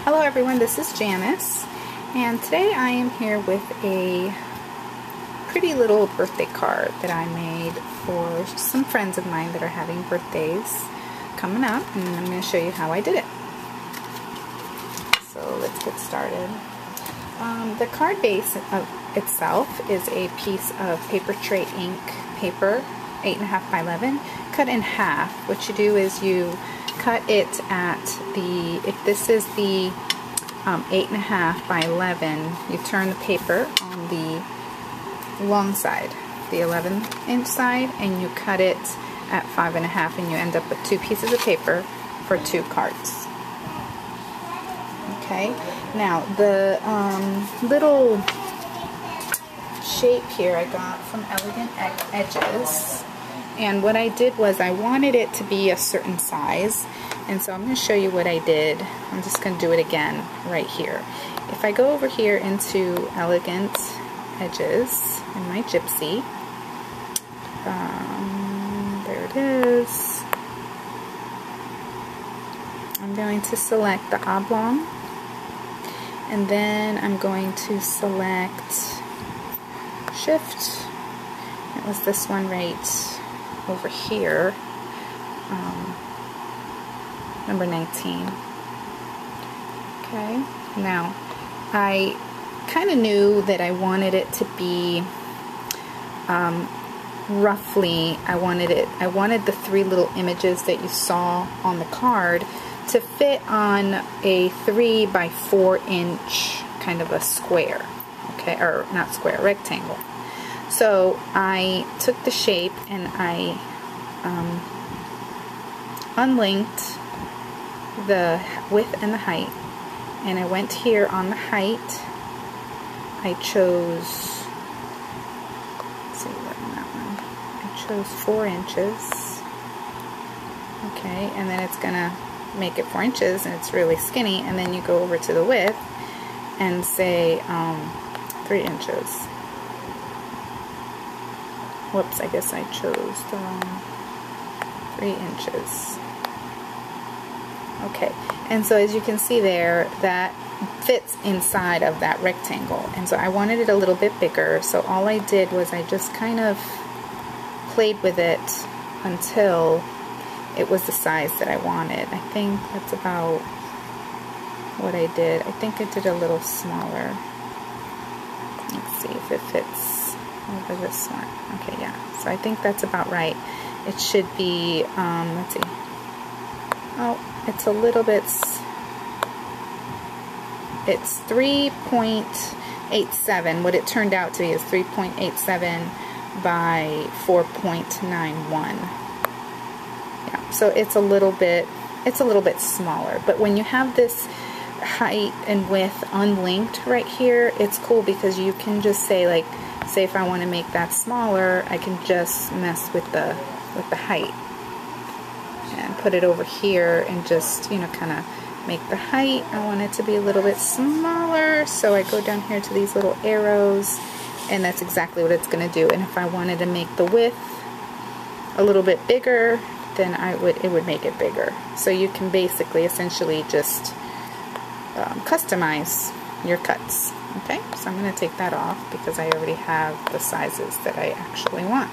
Hello everyone, this is Janice, and today I am here with a pretty little birthday card that I made for some friends of mine that are having birthdays coming up, and I'm going to show you how I did it. So let's get started. The card base of itself is a piece of paper tray ink paper, 8.5 by 11, cut in half. What you do is you cut it at the, if this is the 8.5 by 11, you turn the paper on the long side, the 11-inch side, and you cut it at 5.5, and you end up with 2 pieces of paper for 2 cards. Okay, now the little shape here I got from Elegant Edges, and what I did was I wanted it to be a certain size, and so I'm going to show you what I did. I'm just going to do it again right here. If I go over here into Elegant Edges in my Gypsy, there it is. I'm going to select the oblong, and then I'm going to select Shift. It was this one right over here, number 19. Okay, now I kind of knew that I wanted it to be roughly, I wanted the 3 little images that you saw on the card to fit on a 3 by 4 inch kind of a square, okay, or not square, rectangle. So I took the shape and I unlinked the width and the height, and I went here on the height. I chose, let's see what on that one, I chose 4 inches, okay, and then it's gonna make it 4 inches, and it's really skinny, and then you go over to the width and say 3 inches. Whoops, I guess I chose the wrong 3 inches. Okay, and so as you can see there, that fits inside of that rectangle, and so I wanted it a little bit bigger, so all I did was I just kind of played with it until it was the size that I wanted. I think that's about what I did. I think I did a little smaller. Let's see if it fits over this one. Okay, yeah, so I think that's about right. It should be, let's see, oh, it's a little bit, it's 3.87. What it turned out to be is 3.87 by 4.91. Yeah, so it's a little bit smaller. But when you have this height and width unlinked right here, it's cool because you can just say, like, say if I want to make that smaller, I can just mess with the height and put it over here and just, you know, kind of make the height. I want it to be a little bit smaller, so I go down here to these little arrows, and that's exactly what it's going to do. And if I wanted to make the width a little bit bigger, then it would make it bigger. So you can basically essentially just customize your cuts. Okay, so I'm going to take that off because I already have the sizes that I actually want.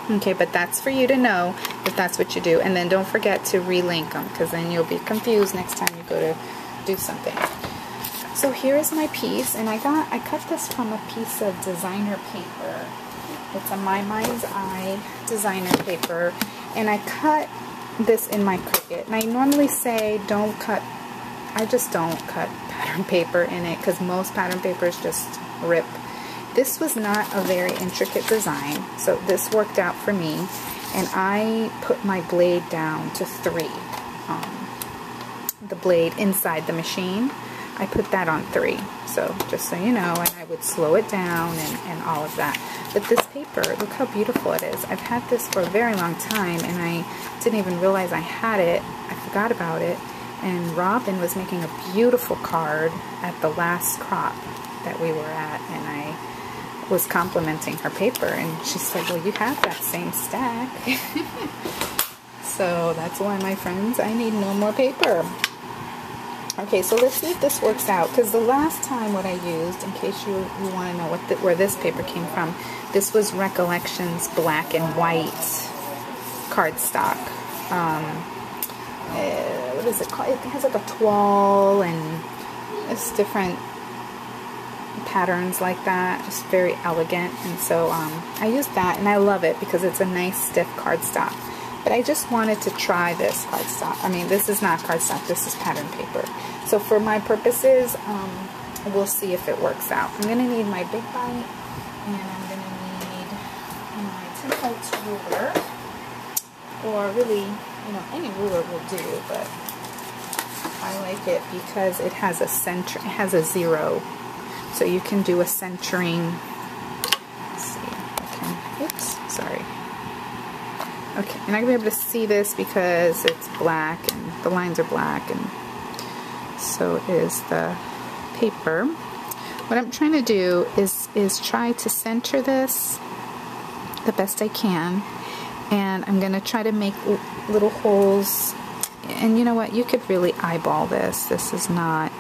Okay, but that's for you to know if that's what you do. And then don't forget to relink them, because then you'll be confused next time you go to do something. So here is my piece, and I cut this from a piece of designer paper. It's a My Mind's Eye designer paper, and I cut this in my Cricut. And I normally say don't cut, I just don't cut pattern paper in it, because most pattern papers just rip. This was not a very intricate design, so this worked out for me, and I put my blade down to 3. The blade inside the machine, I put that on 3, so just so you know, and I would slow it down and all of that. But this paper, look how beautiful it is. I've had this for a very long time, and I didn't even realize I had it. I forgot about it, and Robin was making a beautiful card at the last crop that we were at, and I was complimenting her paper, and she said, well, you have that same stack. So that's why, my friends, I need no more paper. Okay, so let's see if this works out, because the last time what I used, in case you want to know where this paper came from, this was Recollections black and white cardstock. What is it called? It has like a toile and it's different patterns like that. Just very elegant. And so I used that, and I love it because it's a nice stiff cardstock. But I just wanted to try this cardstock. I mean, this is not cardstock, this is pattern paper. So for my purposes, we'll see if it works out. I'm going to need my big bite, and I'm going to need my 10-point ruler. Or really, you know, any ruler will do, but I like it because it has a center, it has a 0. So you can do a centering. Let's see if I can, oops, sorry. Okay, you're not going to be able to see this because it's black and the lines are black, and so is the paper. What I'm trying to do is try to center this the best I can, and I'm going to try to make little holes. And you know what, you could really eyeball this. This is not,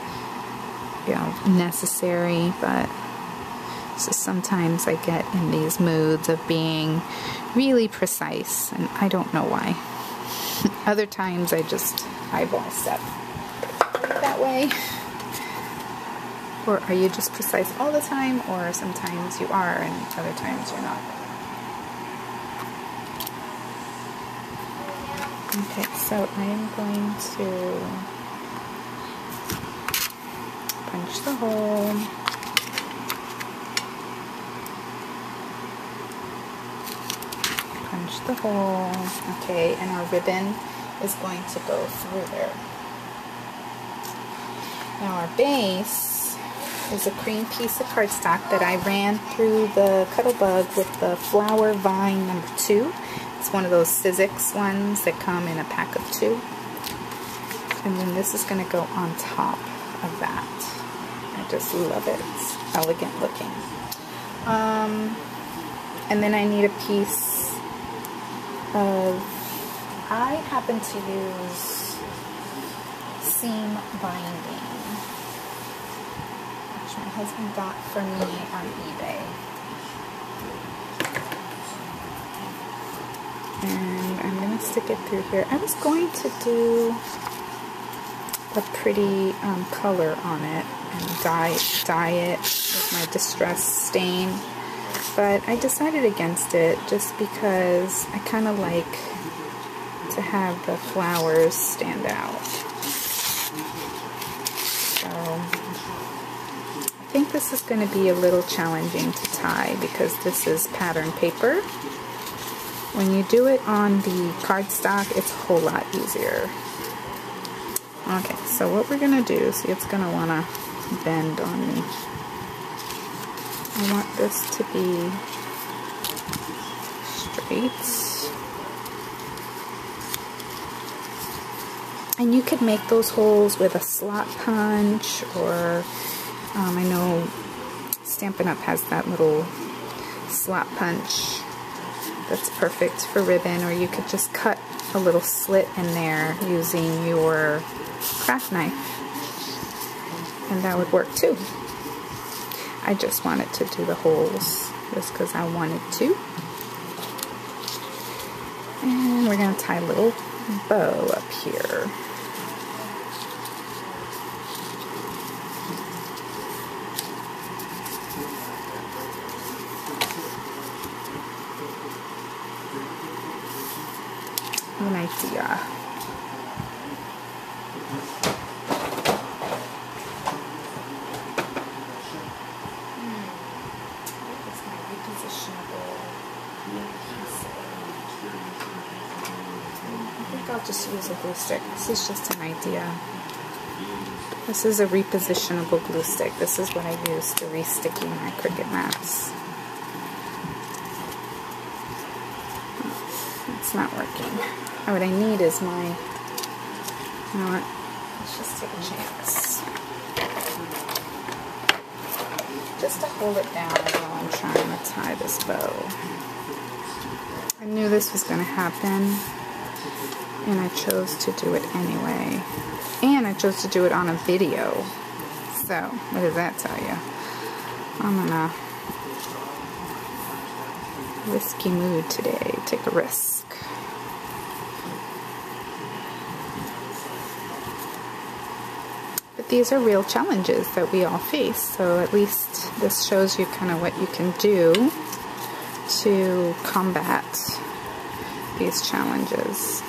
you know, necessary, but so sometimes I get in these moods of being really precise, and I don't know why. Other times I just eyeball stuff. Are you that way? Or are you just precise all the time, or sometimes you are and other times you're not? Okay, so I am going to punch the hole. Punch the hole. Okay, and our ribbon is going to go through there. Now our base is a cream piece of cardstock that I ran through the Cuttlebug with the Flower Vine number 2. It's one of those Sizzix ones that come in a pack of 2. And then this is going to go on top of that. I just love it. It's elegant looking. And then I need a piece of, I happen to use seam binding, which my husband got for me on eBay. And I'm going to stick it through here. I was going to do a pretty color on it and dye it with my Distress stain, but I decided against it just because I kind of like to have the flowers stand out. So I think this is going to be a little challenging to tie because this is pattern paper. When you do it on the cardstock, it's a whole lot easier. Okay, so what we're going to do, see, it's going to want to bend on me. I want this to be straight. And you could make those holes with a slot punch, or I know Stampin' Up! Has that little slot punch that's perfect for ribbon, or you could just cut a little slit in there using your craft knife, and that would work too. I just wanted to do the holes just because I wanted to. And we're going to tie a little bow up here. An idea. I'll just use a glue stick. This is just an idea. This is a repositionable glue stick. This is what I use to re-sticky my Cricut mats. It's not working. What I need is my, you know what, let's just take a chance. Just to hold it down while I'm trying to tie this bow. I knew this was going to happen, and I chose to do it anyway. And I chose to do it on a video. So, what does that tell you? I'm in a risky mood today. Take a risk. But these are real challenges that we all face, so at least this shows you kind of what you can do to combat these challenges.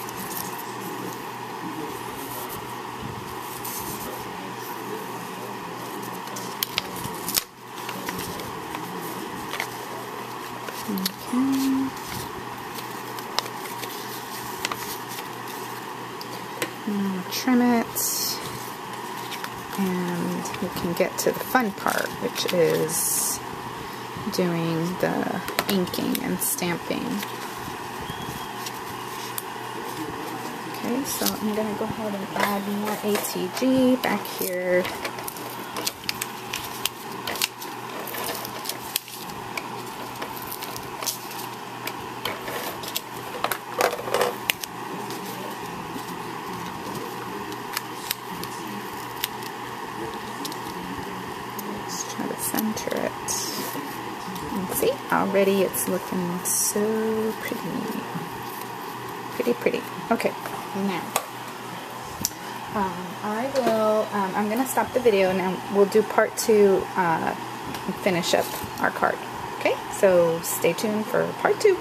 Okay. Now trim it, and we can get to the fun part, which is doing the inking and stamping. Okay, so I'm going to go ahead and add more ATG back here. Let's try to center it. And see, already it's looking so pretty. Pretty. Okay, now I'm going to stop the video and we'll do part 2 and finish up our card. Okay, so stay tuned for part 2.